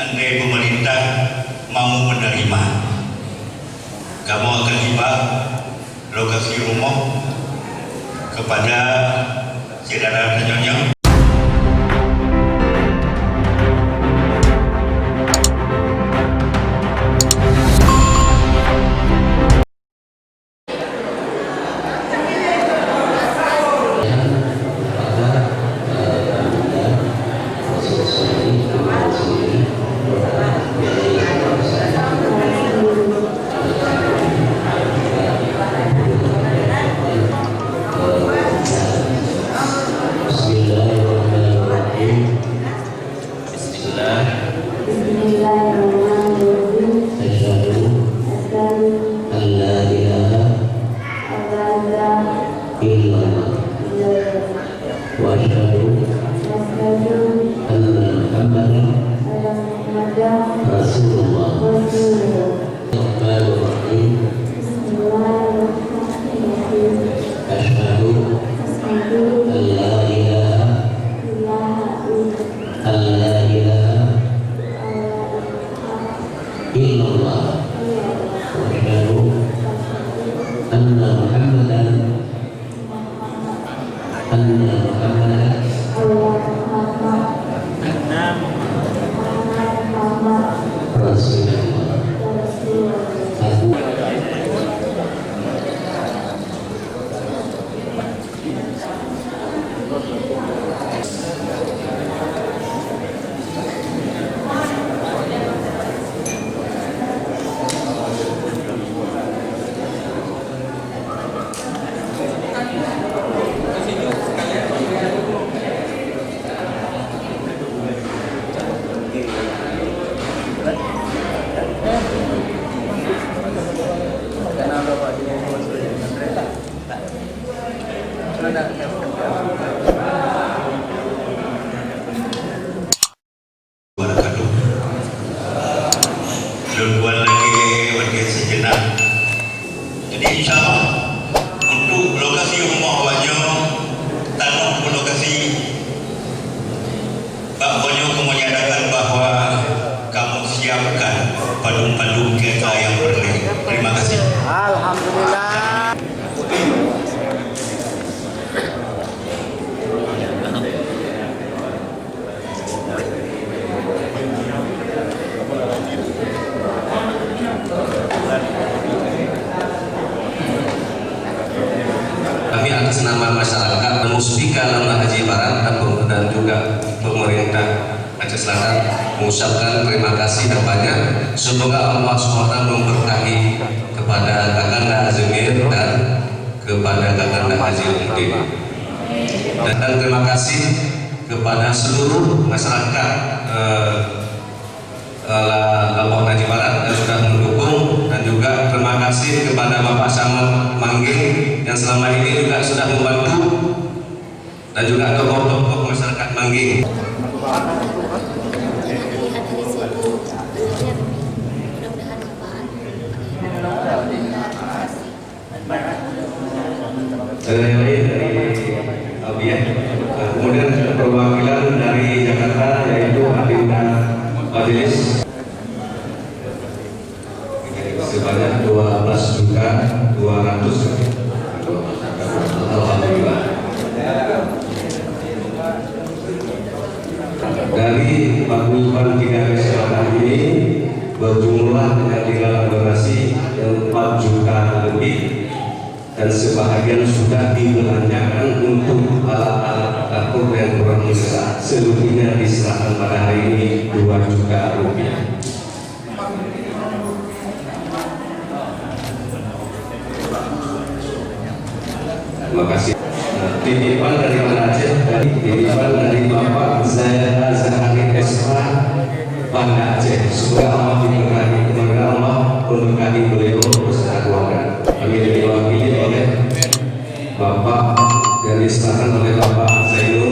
andai pemerintah mau menerima, kamu akan hibah lokasi rumah kepada saudara penyonya. Luar lagi warga sejenak. Jadi insya Allah untuk lokasi rumah awaknya tanah lokasi Pak Bonyo menyatakan bahwa kamu siapkan padung-padung kereta yang berleh. Terima kasih. Alhamdulillah. Kami atas nama masyarakat Musbika Lembah Haji Barat dan juga pemerintah Aceh Selatan mengucapkan terima kasih dan banyak. Semoga Allah SWT memberkahi kepada Kakanda Azmir dan kepada Kakanda Haji Umdin. Dan terima kasih kepada seluruh masyarakat Lombok Haji Barat yang sudah mendukung, dan juga terima kasih kepada Bapak Samad Mangging yang selama ini juga sudah membantu, dan juga tokoh-tokoh masyarakat Mangging. Kemudian perwakilan dari Jakarta yaitu Adinda Majelis sebanyak 12.200.000. Alhamdulillah. Dari paguyuban 3 Selatan ini berjumlah yang tinggal donasi 4 juta lebih, dan sebahagian sudah dibelanjakan untuk alat-alat dapur yang kurang mendesak. Selebihnya diserahkan pada hari ini 2 juta rupiah. Terima kasih. Titipan dari mana Aceh? Titipan dari Bapak Zaida Zahari Esra Banda Aceh. Semoga Allah diberkahi, semoga Allah memberkahi beliau beserta keluarga. Kami diwakili oleh Bapak yang diserahkan oleh Bapak Zainul